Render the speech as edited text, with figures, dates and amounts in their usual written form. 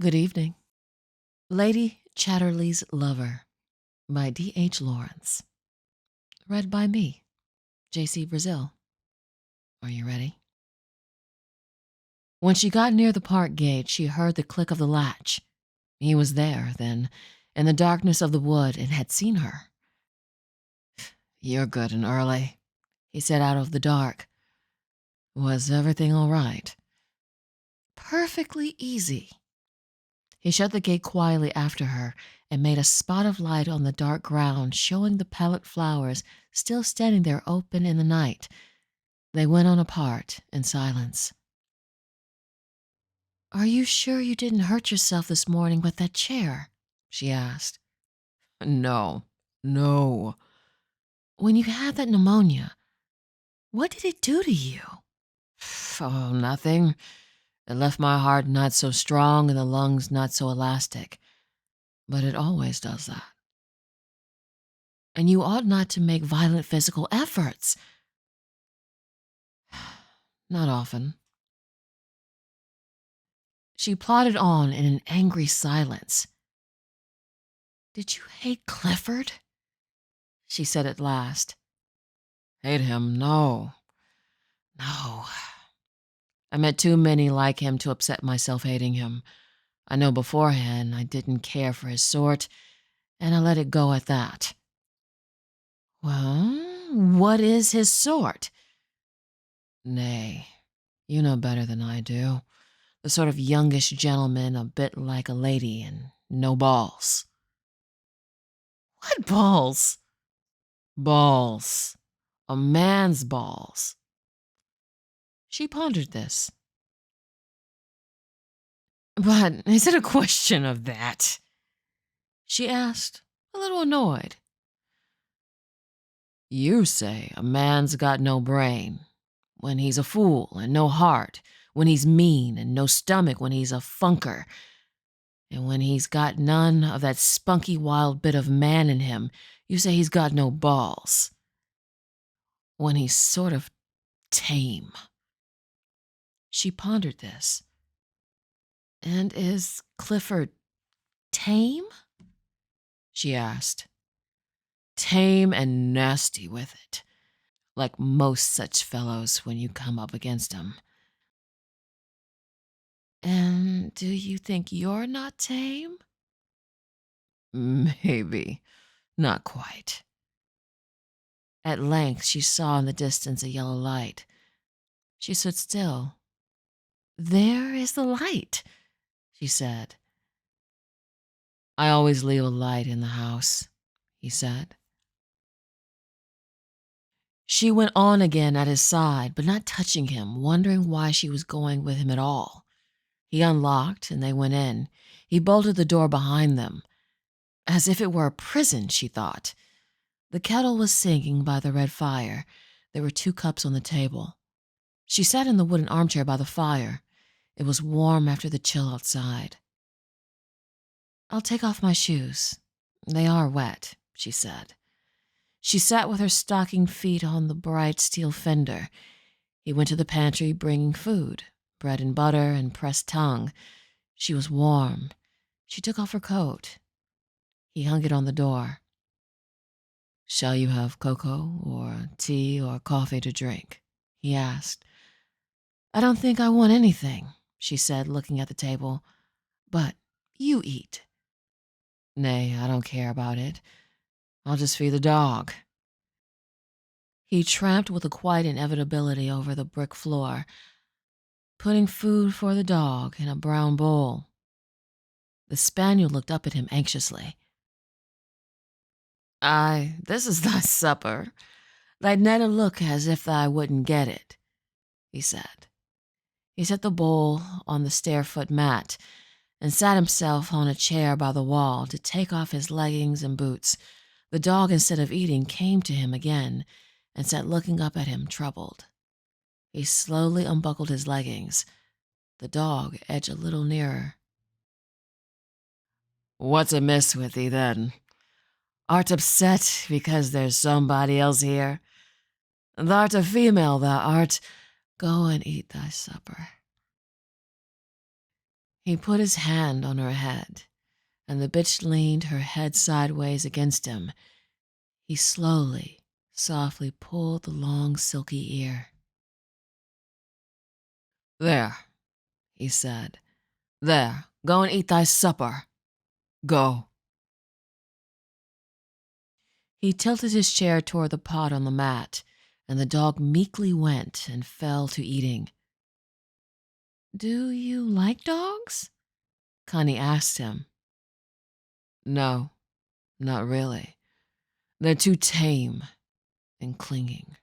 Good evening. Lady Chatterley's Lover by D.H. Lawrence. Read by me, J.C. Brazil. Are you ready? When she got near the park gate, she heard the click of the latch. He was there, then, in the darkness of the wood, and had seen her. "You're good and early," he said out of the dark. "Was everything all right?" "Perfectly easy." He shut the gate quietly after her and made a spot of light on the dark ground, showing the palette flowers still standing there open in the night. They went on apart in silence. "Are you sure you didn't hurt yourself this morning with that chair?" she asked. No. "When you had that pneumonia, what did it do to you?" "Oh, nothing. It left my heart not so strong and the lungs not so elastic. But it always does that." "And you ought not to make violent physical efforts." "Not often." She plodded on in an angry silence. "Did you hate Clifford?" she said at last. "Hate him? No. I met too many like him to upset myself hating him. I know beforehand I didn't care for his sort, and I let it go at that." "Well, what is his sort?" "Nay, you know better than I do. The sort of youngish gentleman, a bit like a lady, and no balls." "What balls?" "Balls. A man's balls." She pondered this. "But is it a question of that?" she asked, a little annoyed. "You say a man's got no brain, when he's a fool and no heart, when he's mean and no stomach, when he's a funker, and when he's got none of that spunky wild bit of man in him, you say he's got no balls. When he's sort of tame." She pondered this. "And is Clifford tame?" she asked. "Tame and nasty with it, like most such fellows when you come up against 'em." "And do you think you're not tame?" "Maybe. Not quite." At length she saw in the distance a yellow light. She stood still. "There is the light," she said. "I always leave a light in the house," he said. She went on again at his side, but not touching him, wondering why she was going with him at all. He unlocked, and they went in. He bolted the door behind them. As if it were a prison, she thought. The kettle was singing by the red fire. There were 2 cups on the table. She sat in the wooden armchair by the fire. It was warm after the chill outside. "I'll take off my shoes. They are wet," she said. She sat with her stockinged feet on the bright steel fender. He went to the pantry bringing food, bread and butter and pressed tongue. She was warm. She took off her coat. He hung it on the door. "Shall you have cocoa or tea or coffee to drink?" he asked. "I don't think I want anything," she said, looking at the table. "But you eat." "Nay, I don't care about it. I'll just feed the dog." He tramped with a quiet inevitability over the brick floor, putting food for the dog in a brown bowl. The spaniel looked up at him anxiously. "Aye, this is thy supper. Thy'd never look as if thou wouldn't get it," he said. He set the bowl on the stair-foot mat and sat himself on a chair by the wall to take off his leggings and boots. The dog, instead of eating, came to him again and sat looking up at him, troubled. He slowly unbuckled his leggings. The dog edged a little nearer. "What's amiss with thee, then? Art upset because there's somebody else here? Thou'rt a female, thou art. Go and eat thy supper." He put his hand on her head, and the bitch leaned her head sideways against him. He slowly, softly pulled the long, silky ear. "There," he said. "There, go and eat thy supper. Go." He tilted his chair toward the pot on the mat, and the dog meekly went and fell to eating. "Do you like dogs?" Connie asked him. "No, not really. They're too tame and clinging."